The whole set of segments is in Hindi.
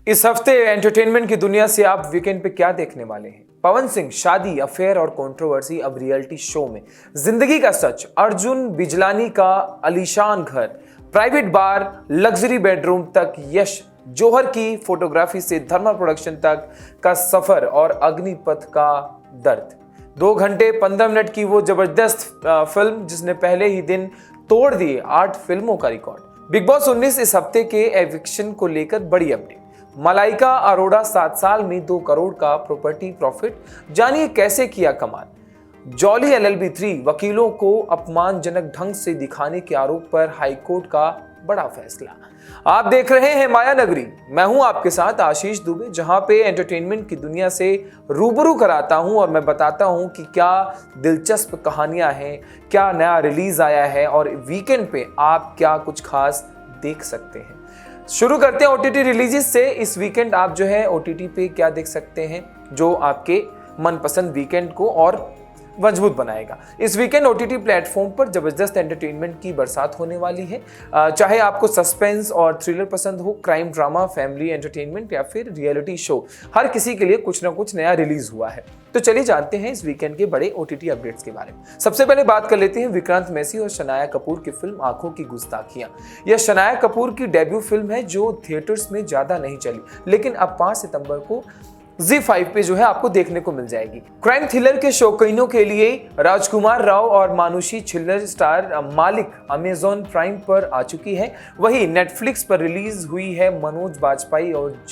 इस हफ्ते एंटरटेनमेंट की दुनिया से आप वीकेंड पे क्या देखने वाले हैं? पवन सिंह शादी, अफेयर और कंट्रोवर्सी अब रियलिटी शो में। जिंदगी का सच, अर्जुन बिजलानी का आलीशान घर, प्राइवेट बार, लग्जरी बेडरूम तक यश जौहर की फोटोग्राफी से धर्मा प्रोडक्शन तक का सफर और अग्निपथ का दर्द। 2 घंटे 15 मिनट की वो जबरदस्त फिल्म जिसने पहले ही दिन तोड़ दिए 8 फिल्मों का रिकॉर्ड। बिग बॉस 19 इस हफ्ते के एविक्शन को लेकर बड़ी अपडेट। मलाइका अरोड़ा 7 साल में 2 करोड़ का प्रॉपर्टी प्रॉफिट, जानिए कैसे किया कमाल। जॉली LLB 3 वकीलों को अपमानजनक ढंग से दिखाने के आरोप पर हाईकोर्ट का बड़ा फैसला। आप देख रहे हैं माया नगरी, मैं हूं आपके साथ आशीष दुबे, जहां पे एंटरटेनमेंट की दुनिया से रूबरू कराता हूं और मैं बताता हूं कि क्या दिलचस्प कहानियां हैं, क्या नया रिलीज आया है और वीकेंड पे आप क्या कुछ खास देख सकते हैं। शुरू करते हैं OTT रिलीजेस से। इस वीकेंड आप जो है OTT पे क्या देख सकते हैं जो आपके मनपसंद वीकेंड को और मजबूत बनाएगा। इस वीकेंड OTT प्लेटफॉर्म पर जबरदस्त एंटरटेनमेंट की बरसात होने वाली है। चाहे आपको सस्पेंस और थ्रिलर पसंद हो, क्राइम ड्रामा, फैमिली एंटरटेनमेंट या फिर रियलिटी शो, हर किसी के लिए कुछ ना कुछ नया रिलीज हुआ है। तो चलिए जानते हैं इस वीकेंड के बड़े OTT अपडेट्स के बारे में। सबसे पहले बात कर लेते हैं विक्रांत मैसी और शनाया कपूर की फिल्म आंखों की गुस्ताखियां। यह शनाया कपूर की डेब्यू फिल्म है जो थिएटर्स में ज्यादा नहीं चली, लेकिन अब 5 सितंबर को ZEE5 पे जो है आपको देखने को मिल जाएगी। क्राइम थ्रिलर के शौकीनों के लिए राजकुमार राव और मानुषी छिल्लर स्टार मालिक अमेजॉन प्राइम पर आ चुकी है। वहीं नेटफ्लिक्स पर रिलीज हुई है मनोज बाजपेयी और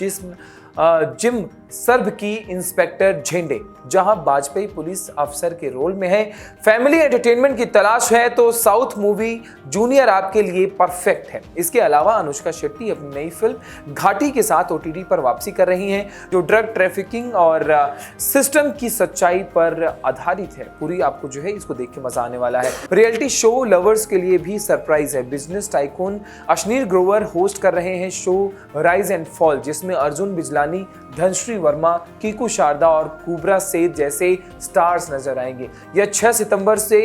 जिम सर्ब की इंस्पेक्टर झेंडे, जहां बाजपेयी पुलिस अफसर के रोल में है। फैमिली एंटरटेनमेंट की तलाश है तो साउथ मूवी जूनियर आपके लिए परफेक्ट है। इसके अलावा अनुष्का शेट्टी अपनी नई फिल्म घाटी के साथ OTT पर वापसी कर रही हैं, जो ड्रग ट्रैफिकिंग और सिस्टम की सच्चाई पर आधारित है। पूरी आपको जो है इसको देख के मजा आने वाला है। रियलिटी शो लवर्स के लिए भी सरप्राइज है। Business tycoon Ashneer Grover host कर रहे हैं शो राइज एंड फॉल, जिसमें अर्जुन बिजलानी, धनश्री वर्मा, कीकू शारदा और कुबरा सेठ जैसे स्टार्स नजर आएंगे। यह 6 सितंबर से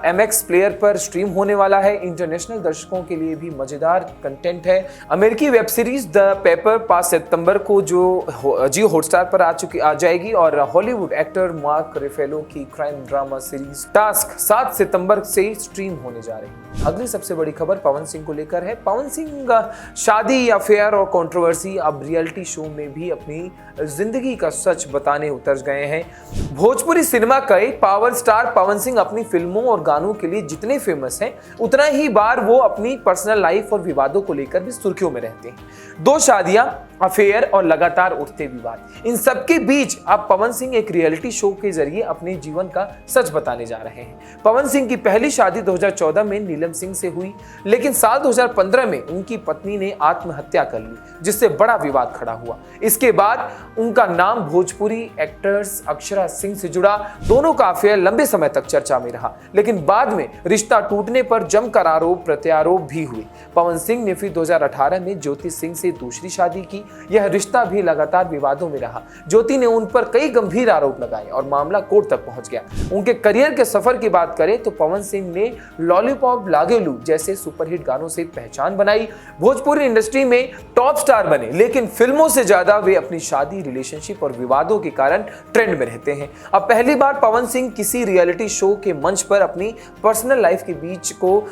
MX प्लेयर पर स्ट्रीम होने वाला है। इंटरनेशनल दर्शकों के लिए भी मजेदार कंटेंट है। अमेरिकी वेब सीरीज द पेपर 5 सितंबर को जो जियो हॉटस्टार पर आ जाएगी और हॉलीवुड एक्टर मार्क रेफेलो की क्राइम ड्रामा सीरीज टास्क 7 सितंबर से स्ट्रीम होने जा रही है। अगली सबसे बड़ी खबर पवन सिंह को लेकर है। पवन सिंह शादी, अफेयर और कंट्रोवर्सी अब रियलिटी शो में भी अपनी जिंदगी का सच बताने उतर गए हैं। भोजपुरी सिनेमा के पावर स्टार पवन सिंह अपनी फिल्मों और गानों के लिए जितने फेमस हैं, उतना ही बार वो अपनी पर्सनल लाइफ और विवादों को लेकर भी सुर्खियों में रहते हैं। 2 शादियां, अफेयर और लगातार उठते विवाद, इन सबके बीच अब पवन सिंह एक रियलिटी शो के जरिए अपने जीवन का सच बताने जा रहे हैं। पवन सिंह की पहली शादी 2014 में नीलम सिंह से हुई, लेकिन साल 2015 में उनकी पत्नी ने आत्महत्या कर ली, जिससे बड़ा विवाद खड़ा हुआ। इसके बाद उनका नाम भोजपुरी एक्टर्स अक्षरा सिंह से जुड़ा। दोनों का अफेयर लंबे समय तक चर्चा में रहा, लेकिन बाद में रिश्ता टूटने पर जमकर आरोप प्रत्यारोप भी हुए। पवन सिंह ने फिर 2018 में ज्योति सिंह से दूसरी शादी की। यह रिश्ता भी लगातार विवादों में रहा। ज्योति ने उन पर कई गंभीर आरोप लगाए और मामला कोर्ट तक पहुंच गया। उनके करियर के सफर की बात करें तो पवन सिंह ने लॉलीपॉप लागेलू जैसे सुपरहिट गानों से पहचान बनाई, भोजपुरी इंडस्ट्री में टॉप स्टार बने, लेकिन फिल्मों से ज्यादा वे अपनी शादी, रिलेशनशिप और विवादों के कारण ट्रेंड में रहते हैं। अब पहली बार पवन सिंह किसी रियलिटी शो के मंच पर अपनी पर्सनल लाइफ के बीच को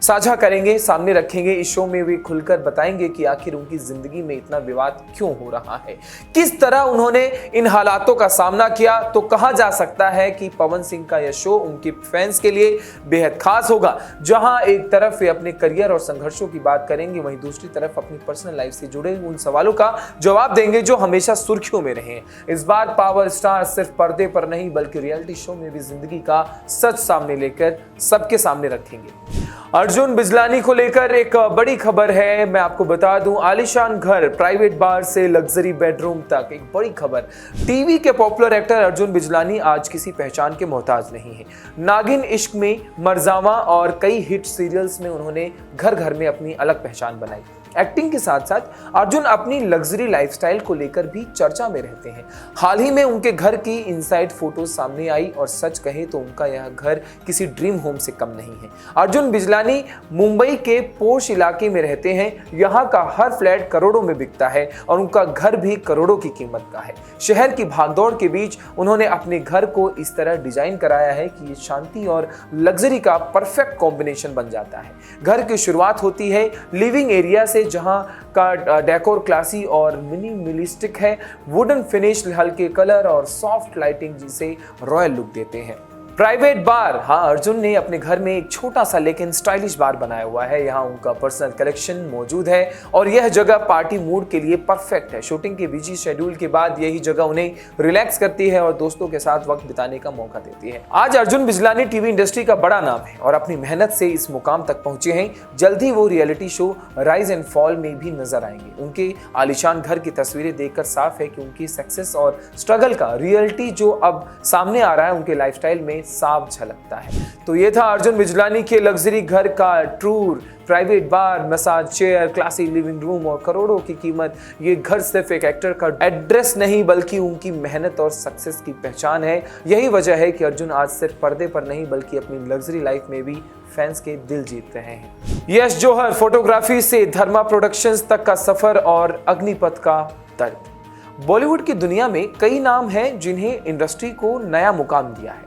साझा करेंगे, सामने रखेंगे। इस शो में वे खुलकर बताएंगे कि आखिर उनकी जिंदगी में इतना विवाद क्यों हो रहा है, किस तरह उन्होंने इन हालातों का सामना किया। तो कहा जा सकता है कि पवन सिंह का यह शो उनके फैंस के लिए बेहद खास होगा, जहां एक तरफ वे अपने करियर और संघर्षों की बात करेंगे, वहीं दूसरी तरफ अपनी पर्सनल लाइफ से जुड़े उन सवालों का जवाब देंगे जो हमेशा सुर्खियों में रहे हैं। इस बार पावर स्टार सिर्फ पर्दे पर नहीं बल्कि रियलिटी शो में भी जिंदगी का सच सामने लेकर सबके सामने रखेंगे। अर्जुन बिजलानी को लेकर एक बड़ी खबर है। मैं आपको बता दूं, आलीशान घर, प्राइवेट बार से लग्जरी बेडरूम तक, एक बड़ी खबर। टीवी के पॉपुलर एक्टर अर्जुन बिजलानी आज किसी पहचान के मोहताज नहीं है। नागिन इश्क में, मरजावा और कई हिट सीरियल्स में उन्होंने घर घर में अपनी अलग पहचान बनाई। एक्टिंग के साथ साथ अर्जुन अपनी लग्जरी लाइफस्टाइल को लेकर भी चर्चा में रहते हैं। हाल ही में उनके घर की इनसाइड फोटोज सामने आई और सच कहे तो उनका यह घर किसी ड्रीम होम से कम नहीं है। अर्जुन बिजलानी मुंबई के पोश इलाके में रहते हैं। यहाँ का हर फ्लैट करोड़ों में बिकता है और उनका घर भी करोड़ों की कीमत का है। शहर की भागदौड़ के बीच उन्होंने अपने घर को इस तरह डिजाइन कराया है कि ये शांति और लग्जरी का परफेक्ट कॉम्बिनेशन बन जाता है। घर की शुरुआत होती है लिविंग एरिया से, जहां का डेकोर क्लासी और मिनिमलिस्टिक है। वुडन फिनिश, हल्के कलर और सॉफ्ट लाइटिंग जिसे रॉयल लुक देते हैं। प्राइवेट बार, हाँ, अर्जुन ने अपने घर में एक छोटा सा लेकिन स्टाइलिश बार बनाया हुआ है। यहाँ उनका पर्सनल कलेक्शन मौजूद है और यह जगह पार्टी मूड के लिए परफेक्ट है। शूटिंग के बिजी शेड्यूल के बाद यही जगह उन्हें रिलैक्स करती है और दोस्तों के साथ वक्त बिताने का मौका देती है। आज अर्जुन बिजलानी टीवी इंडस्ट्री का बड़ा नाम है और अपनी मेहनत से इस मुकाम तक पहुंचे हैं। जल्द ही वो reality show rise and fall में भी नजर आएंगे। उनके आलीशान घर की तस्वीरें देखकर साफ है कि उनकी सक्सेस और स्ट्रगल का रियलिटी जो अब सामने आ रहा है उनके लाइफस्टाइल में साफ झलकता है। तो ये था अर्जुन बिजलानी के लग्जरी घर का tour. Private bar, massage chair, classy living room और करोड़ों की कीमत। ये घर सिर्फ एक एक्टर का एड्रेस नहीं बल्कि उनकी मेहनत और सक्सेस की पहचान है। यही वजह है कि अर्जुन आज सिर्फ पर्दे पर नहीं बल्कि अपनी लग्जरी लाइफ में भी फैंस के दिल जीत रहे हैं। यश जौहर, फोटोग्राफी से धर्मा प्रोडक्शंस तक का सफर और अग्निपथ का दर्द। बॉलीवुड की दुनिया में कई नाम हैं जिन्हें इंडस्ट्री को नया मुकाम दिया है।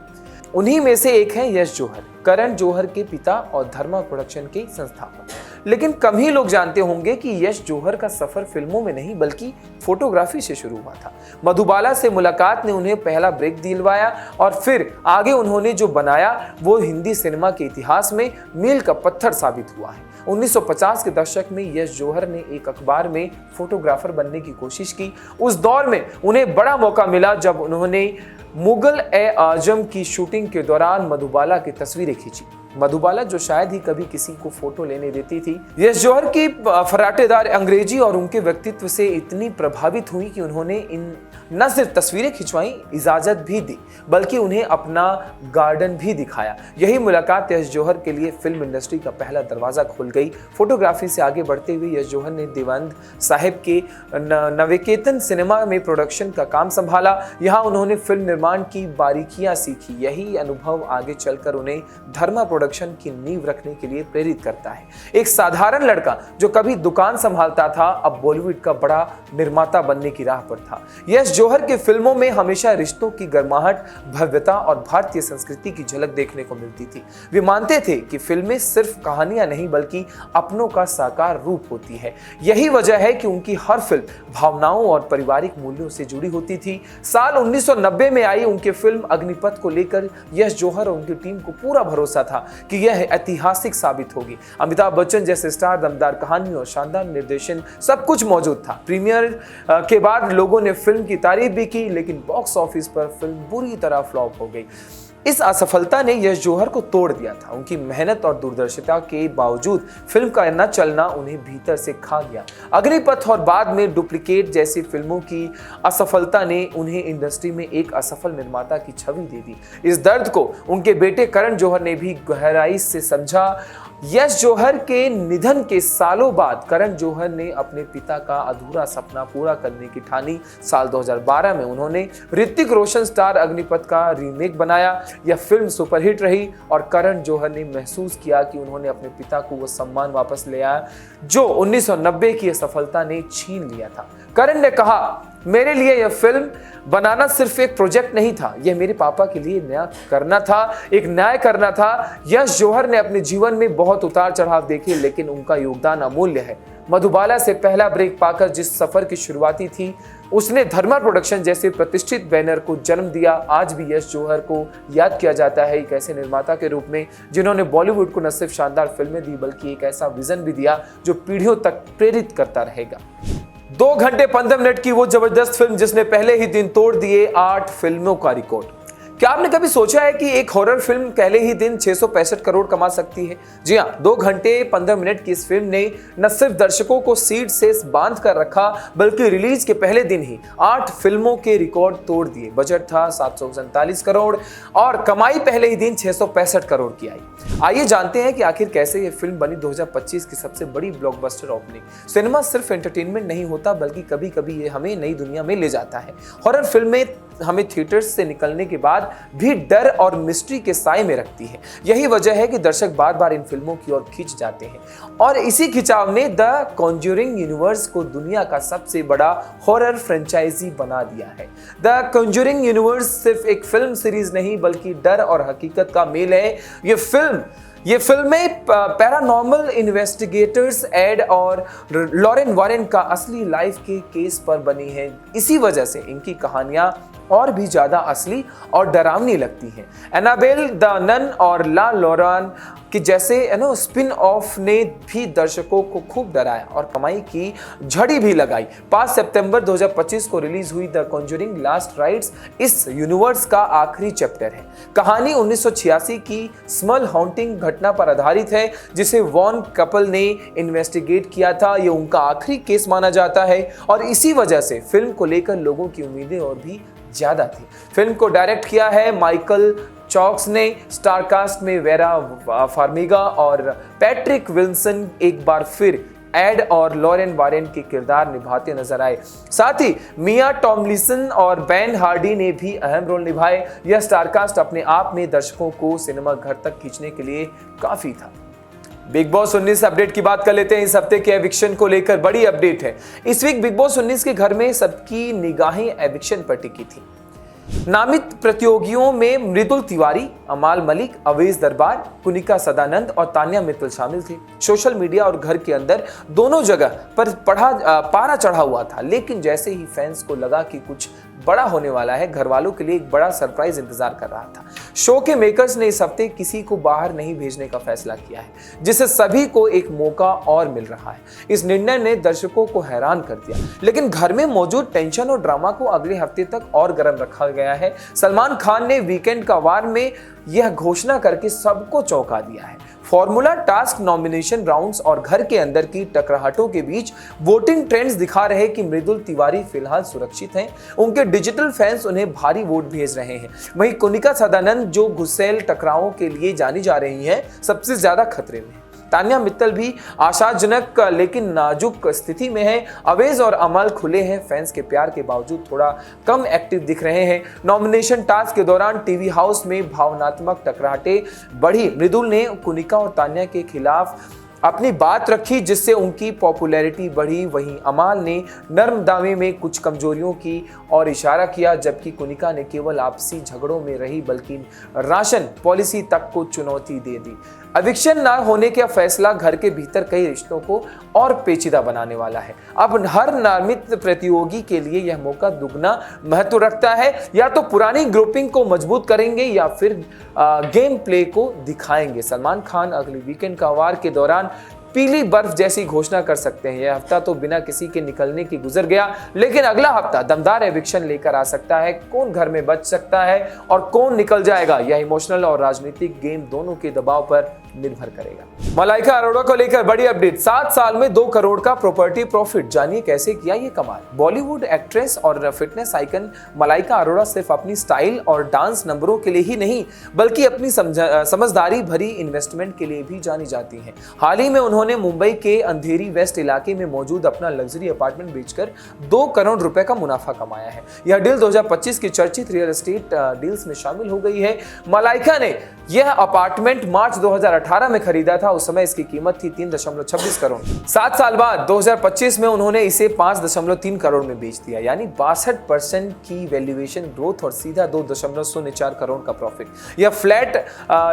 उन्हीं में से एक है यश जौहर, करण जौहर के पिता और धर्मा प्रोडक्शन के संस्थापक। लेकिन कम ही लोग जानते होंगे कि यश जौहर का सफर फिल्मों में नहीं बल्कि फोटोग्राफी से शुरू हुआ था। मधुबाला से मुलाकात ने उन्हें पहला ब्रेक दिलवाया और फिर आगे उन्होंने जो बनाया वो हिंदी सिनेमा के इतिहास में मील का पत्थर साबित हुआ है। 1950 के दशक में यश जौहर ने एक अखबार में फोटोग्राफर बनने की कोशिश की। उस दौर में उन्हें बड़ा मौका मिला जब उन्होंने मुगल-ए-आजम की शूटिंग के दौरान मधुबाला की तस्वीरें खींची। मधुबाला जो शायद ही कभी किसी को फोटो लेने देती थी, यश जौहर की फराटेदार अंग्रेजी और उनके व्यक्तित्व से इतनी प्रभावित हुई कि उन्होंने इन न सिर्फ तस्वीरें खिंचवाई, इजाजत भी दी बल्कि उन्हें अपना गार्डन भी दिखाया। यही मुलाकात यश जौहर के लिए फिल्म इंडस्ट्री का पहला दरवाजा खोल गई। फोटोग्राफी से आगे बढ़ते हुए यश जौहर ने देवानंद साहब के नवकेतन सिनेमा में प्रोडक्शन का काम संभाला। यहाँ उन्होंने फिल्म निर्माण की बारीकियां सीखी। यही अनुभव आगे चलकर उन्हें धर्मा प्रोडक्शन की नींव रखने के लिए प्रेरित करता है। एक साधारण लड़का जो कभी दुकान संभालता था अब बॉलीवुड का बड़ा निर्माता बनने की राह पर था। यश जौहर के फिल्मों में हमेशा रिश्तों की गर्माहट, भव्यता और भारतीय संस्कृति की झलक देखने को मिलती थी। वे मानते थे कि फिल्में सिर्फ कहानियां नहीं बल्कि अपनों का साकार रूप होती है। यही वजह है कि उनकी हर फिल्म भावनाओं और पारिवारिक मूल्यों से जुड़ी होती थी। साल 1990 में आई उनकी फिल्म अग्निपथ को लेकर यश जौहर और उनकी टीम को पूरा भरोसा था कि यह ऐतिहासिक साबित होगी। अमिताभ बच्चन जैसे स्टार, दमदार कहानी और शानदार निर्देशन सब कुछ मौजूद था। प्रीमियर के बाद लोगों ने फिल्म की तारीफ भी की, लेकिन बॉक्स ऑफिस पर फिल्म बुरी तरह फ्लॉप हो गई। इस असफलता ने यश जौहर को तोड़ दिया था। उनकी मेहनत और दूरदर्शिता के बावजूद फिल्म का न चलना उन्हें भीतर से खा गया। अग्निपथ और बाद में डुप्लीकेट जैसी फिल्मों की असफलता ने उन्हें इंडस्ट्री में एक असफल निर्माता की छवि दे दी। इस दर्द को उनके बेटे करण जौहर ने भी गहराई से समझा। यश जौहर के निधन के सालों बाद करण जौहर ने अपने पिता का अधूरा सपना पूरा करने की ठानी। साल 2012 में उन्होंने ऋतिक रोशन स्टार अग्निपथ का रीमेक बनाया। यह फिल्म सुपरहिट रही और करण जौहर ने महसूस किया कि उन्होंने अपने पिता को वो सम्मान वापस ले आया जो 1990 की सफलता ने छीन लिया था। करण ने कहा, मेरे लिए यह फिल्म बनाना सिर्फ एक प्रोजेक्ट नहीं था, यह मेरे पापा के लिए न्याय करना था, एक न्याय करना था। यश जौहर ने अपने जीवन में बहुत उतार चढ़ाव देखे लेकिन उनका योगदान अमूल्य है। मधुबाला से पहला ब्रेक पाकर जिस सफर की शुरुआती थी उसने धर्मा प्रोडक्शन जैसे प्रतिष्ठित बैनर को जन्म दिया। आज भी यश जौहर को याद किया जाता है एक ऐसे निर्माता के रूप में जिन्होंने बॉलीवुड को न सिर्फ शानदार फिल्में दी बल्कि एक ऐसा विजन भी दिया जो पीढ़ियों तक प्रेरित करता रहेगा। 2 घंटे 15 मिनट की वो जबरदस्त फिल्म जिसने पहले ही दिन तोड़ दिए 8 फिल्मों का रिकॉर्ड। क्या आपने कभी सोचा है कि एक हॉरर फिल्म पहले ही दिन 665 करोड़ कमा सकती है? जी हाँ, 2 घंटे 15 मिनट की इस फिल्म ने न सिर्फ दर्शकों को सीट से बांध कर रखा, बल्कि रिलीज के पहले दिन ही 8 फिल्मों के रिकॉर्ड तोड़ दिए। बजट था 747 करोड़ और कमाई पहले ही दिन 665 करोड़ की आई। आइए जानते हैं कि आखिर कैसे ये फिल्म बनी 2025 की सबसे बड़ी ब्लॉकबस्टर ओपनिंग। सिनेमा सिर्फ एंटरटेनमेंट नहीं होता, बल्कि कभी कभी ये हमें नई दुनिया में ले जाता है। हॉरर फिल्में हमें थिएटर्स से निकलने के बाद भी डर और मिस्ट्री के साए में रखती है। यही वजह है कि दर्शक बार बार इन फिल्मों की ओर खींच जाते हैं और इसी खिंचाव ने द कॉन्ज्यूरिंग यूनिवर्स को दुनिया का सबसे बड़ा हॉरर फ्रेंचाइजी बना दिया है। द कॉन्ज्यूरिंग यूनिवर्स सिर्फ एक फिल्म सीरीज नहीं, बल्कि डर और हकीकत का मेल है। ये फिल्में पैरानॉर्मल इन्वेस्टिगेटर्स एड और लॉरेन वॉरेन का असली लाइफ के केस पर बनी है। इसी वजह से इनकी कहानियां और भी ज्यादा असली और डरावनी लगती हैं। एनाबेल द नन और ला लोरान कि जैसे स्पिन ऑफ ने भी दर्शकों को खूब डराया और कमाई की झड़ी भी लगाई। 5 सितंबर 2025 को रिलीज हुई द कॉन्ज्यूरिंग लास्ट राइट्स इस यूनिवर्स का आखिरी चैप्टर है। कहानी 1986 की स्मॉल हॉन्टिंग घटना पर आधारित है, जिसे वॉन कपल ने इन्वेस्टिगेट किया था। ये उनका आखिरी केस माना जाता है और इसी वजह से फिल्म को लेकर लोगों की उम्मीदें और भी ज्यादा थी। फिल्म को डायरेक्ट किया है माइकल चॉक्स ने। स्टारकास्ट में वेरा फार्मिगा और पैट्रिक विल्सन एक बार फिर एड और लॉरेन वॉरेन के किरदार निभाते नजर आए। साथ ही मिया टॉमलिसन और बेन हार्डी ने भी अहम रोल निभाए। यह स्टारकास्ट अपने आप में दर्शकों को सिनेमा घर तक खींचने के लिए काफी था। बिग बॉस 19 अपडेट की बात कर लेते हैं। इस हफ्ते के एविक्शन को लेकर बड़ी अपडेट है। इस वीक बिग बॉस 19 के घर में सबकी निगाहें एविक्शन पर टिकी थी। नामित प्रतियोगियों में मृदुल तिवारी, अमाल मलिक, अवेश दरबार, कुनिका सदानंद और तान्या मित्तल शामिल थे। सोशल मीडिया और घर के अंदर दोनों जगह पर पारा चढ़ा हुआ था, लेकिन जैसे ही फैंस को लगा कि कुछ बड़ा होने वाला है, घर वालों के लिए एक बड़ा सरप्राइज इंतजार कर रहा था। शो के मेकर्स ने इस हफ्ते किसी को बाहर नहीं भेजने का फैसला किया है, जिससे सभी को एक मौका और मिल रहा है। इस निर्णय ने दर्शकों को हैरान कर दिया, लेकिन घर में मौजूद टेंशन और ड्रामा को अगले हफ्ते तक और गर्म रखा गया है। सलमान खान ने वीकेंड का वार में यह घोषणा करके सबको चौंका दिया है। फॉर्मूला टास्क, नॉमिनेशन राउंड्स और घर के अंदर की टकराहटों के बीच वोटिंग ट्रेंड्स दिखा रहे कि मृदुल तिवारी फिलहाल सुरक्षित हैं। उनके डिजिटल फैंस उन्हें भारी वोट भेज रहे हैं। वहीं कुनिका सदानंद, जो गुस्सैल टकरावों के लिए जानी जा रही हैं, सबसे ज्यादा खतरे में है। तान्या मित्तल भी आशाजनक लेकिन नाजुक स्थिति में है। अवेश और अमल खुले हैं, फैंस के प्यार के बावजूद थोड़ा कम एक्टिव दिख रहे हैं। नॉमिनेशन टास्क के दौरान टीवी हाउस में भावनात्मक टकराहटें बढ़ी। मृदुल ने कुनिका और तान्या के खिलाफ अपनी बात रखी, जिससे उनकी पॉपुलैरिटी बढ़ी। वहीं अमाल ने नर्म दावे में कुछ कमजोरियों की और इशारा किया, जबकि कुनिका ने केवल आपसी झगड़ों में रही बल्कि राशन पॉलिसी तक को चुनौती दे दी। एविक्शन ना होने का फैसला घर के भीतर कई रिश्तों को और पेचीदा बनाने वाला है। अब हर नामित प्रतियोगी के लिए यह मौका दुगना महत्व रखता है। या तो पुरानी ग्रुपिंग को मजबूत करेंगे या फिर गेम प्ले को दिखाएंगे। सलमान खान अगले वीकेंड का वार के दौरान पीली बर्फ जैसी घोषणा कर सकते हैं। यह हफ्ता तो बिना किसी के निकलने की गुजर गया, लेकिन अगला हफ्ता दमदार एविक्शन लेकर आ सकता है। कौन घर में बच सकता है और कौन निकल जाएगा, यह इमोशनल और राजनीतिक गेम दोनों के दबाव पर निर्भर करेगा। मलाइका अरोड़ा को लेकर बड़ी अपडेट। 7 साल में 2 करोड़ का प्रॉपर्टी प्रॉफिट, जानिए कैसे किया ये कमाल। बॉलीवुड एक्ट्रेस और फिटनेस आइकन मलाइका अरोड़ा सिर्फ अपनी स्टाइल और डांस नंबरों के लिए ही नहीं, बल्कि अपनी समझदारी भरी इन्वेस्टमेंट के लिए भी जानी जाती हैं। हाल ही में उन्होंने मुंबई के अंधेरी वेस्ट इलाके में मौजूद अपना लग्जरी अपार्टमेंट बेचकर 2 करोड़ रुपए का मुनाफा कमाया है। यह डील 2025 की चर्चित रियल एस्टेट डील्स में शामिल हो गई है। मलाइका ने यह अपार्टमेंट मार्च 2018 में खरीदा था। उस समय इसकी कीमत थी 3.26 करोड़। 7 साल बाद 2025 में उन्होंने इसे 5.3 करोड़ में बेच दिया, यानी 62% की वैल्यूएशन ग्रोथ और सीधा 2.04 करोड़ का प्रॉफिट। यह फ्लैट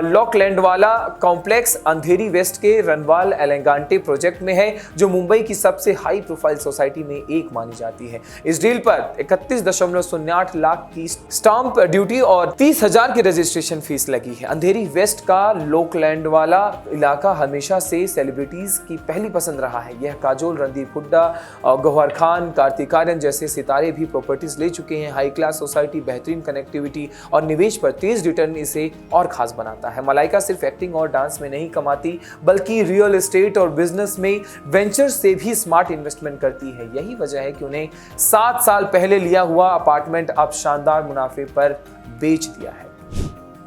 लॉकलैंड वाला कॉम्प्लेक्स अंधेरी वेस्ट के रनवाल मैगांटे प्रोजेक्ट में है, जो मुंबई की सबसे हाई प्रोफाइल सोसाइटी में एक मानी जाती है। इस डील पर 31.08 लाख की स्टाम्प ड्यूटी और 30,000 की रजिस्ट्रेशन फीस लगी है। अंधेरी वेस्ट का लोकलैंड वाला इलाका हमेशा से सेलिब्रिटीज की पहली पसंद रहा है। यह काजोल, रणदीप हुड्डा, गौहर खान, कार्तिक आर्यन जैसे सितारे भी प्रॉपर्टीज ले चुके हैं। हाई क्लास सोसाइटी, बेहतरीन कनेक्टिविटी और निवेश पर तेज रिटर्न इसे और खास बनाता है। मलाइका सिर्फ एक्टिंग और डांस में नहीं कमाती, बल्कि रियल एस्टेट और बिजनेस में वेंचर से भी स्मार्ट इन्वेस्टमेंट करती है। यही वजह है कि उन्हें 7 साल पहले लिया हुआ अपार्टमेंट अब शानदार मुनाफे पर बेच दिया है।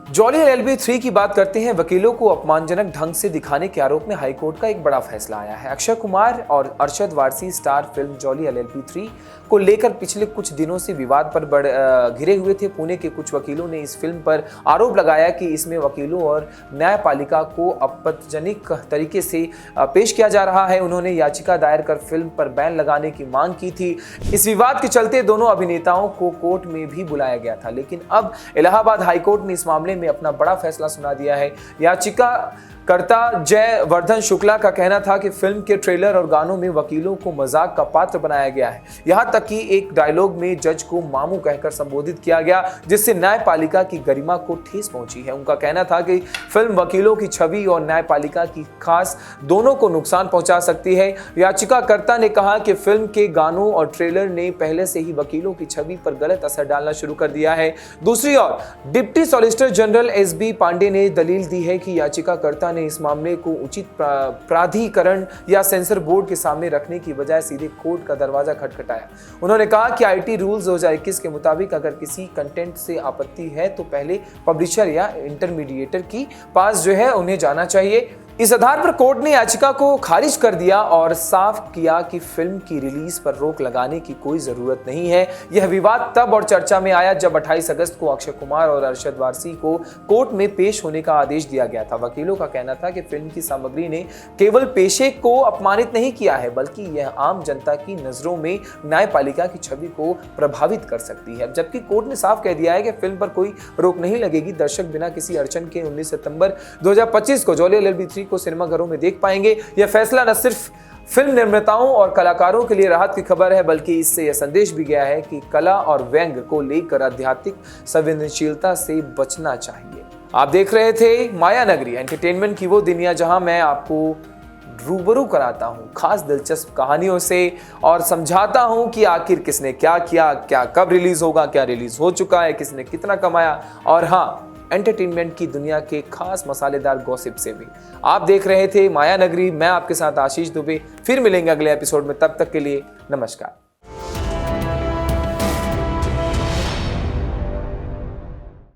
जॉली एलएलबी 3 की बात करते हैं। वकीलों को अपमानजनक ढंग से दिखाने के आरोप में हाईकोर्ट का एक बड़ा फैसला आया है। अक्षय कुमार और Arshad Warsi star film jolly LLB 3 को लेकर पिछले कुछ दिनों से विवाद पर घिरे हुए थे। पुणे के कुछ वकीलों ने इस फिल्म पर आरोप लगाया कि इसमें वकीलों और न्यायपालिका को आपत्तिजनक तरीके से पेश किया जा रहा है। उन्होंने याचिका दायर कर फिल्म पर बैन लगाने की मांग की थी। इस विवाद के चलते दोनों अभिनेताओं को कोर्ट में भी बुलाया गया था, लेकिन अब इलाहाबाद हाईकोर्ट ने इस मामले में अपना बड़ा फैसला सुना दिया है। याचिकाकर्ता जय वर्धन शुक्ला का कहना था कि फिल्म के ट्रेलर और गानों में वकीलों को मजाक का पात्र बनाया गया है। यहां तक कि एक डायलॉग में जज को मामू कहकर संबोधित किया गया, जिससे न्यायपालिका की गरिमा को ठेस पहुंची है। उनका कहना था कि फिल्म वकीलों की छवि और न्यायपालिका की खास दोनों को नुकसान पहुंचा सकती है। याचिकाकर्ता ने कहा कि फिल्म के गानों और ट्रेलर ने पहले से ही वकीलों की छवि पर गलत असर डालना शुरू कर दिया है। दूसरी ओर deputy solicitor general SB Pandey ने दलील दी है कि याचिकाकर्ता ने इस मामले को उचित प्राधिकरण या सेंसर बोर्ड के सामने रखने की बजाय सीधे कोर्ट का दरवाजा खटखटाया। उन्होंने कहा कि आईटी रूल्स 2021 के मुताबिक अगर किसी कंटेंट से आपत्ति है तो पहले पब्लिशर या इंटरमीडिएटर की पास उन्हें जाना चाहिए। इस आधार पर कोर्ट ने याचिका को खारिज कर दिया और साफ किया कि फिल्म की रिलीज पर रोक लगाने की कोई जरूरत नहीं है। यह विवाद तब और चर्चा में आया जब 28 अगस्त को अक्षय कुमार और अरशद वारसी को कोर्ट में पेश होने का आदेश दिया गया था। वकीलों का कहना था कि फिल्म की सामग्री ने केवल पेशे को अपमानित नहीं किया है, बल्कि यह आम जनता की नजरों में न्यायपालिका की छवि को प्रभावित कर सकती है। जबकि कोर्ट ने साफ कह दिया है कि फिल्म पर कोई रोक नहीं लगेगी। दर्शक बिना किसी अड़चन के 19 सितंबर 2025 को जॉली एलएलबी 3 को सिनेमाघरों में देख पाएंगे। यह फैसला न सिर्फ फिल्म निर्माताओं और कलाकारों के लिए राहत की खबर है, बल्कि इससे यह संदेश भी गया है कि कला और व्यंग को लेकर आध्यात्मिक संवेदनशीलता से बचना चाहिए। आप देख रहे थे माया नगरी, एंटरटेनमेंट की वो दुनिया जहां मैं आपको रूबरू कराता हूं खास दिलचस्प कहानियों से और समझाता हूं कि आखिर किसने क्या किया, क्या कब रिलीज होगा, क्या रिलीज हो चुका है, किसने कितना कमाया, और हाँ, एंटरटेनमेंट की दुनिया के खास मसालेदार गॉसिप से भी। आप देख रहे थे माया नगरी, मैं आपके साथ आशीष दुबे। फिर मिलेंगे अगले एपिसोड में, तब तक के लिए नमस्कार।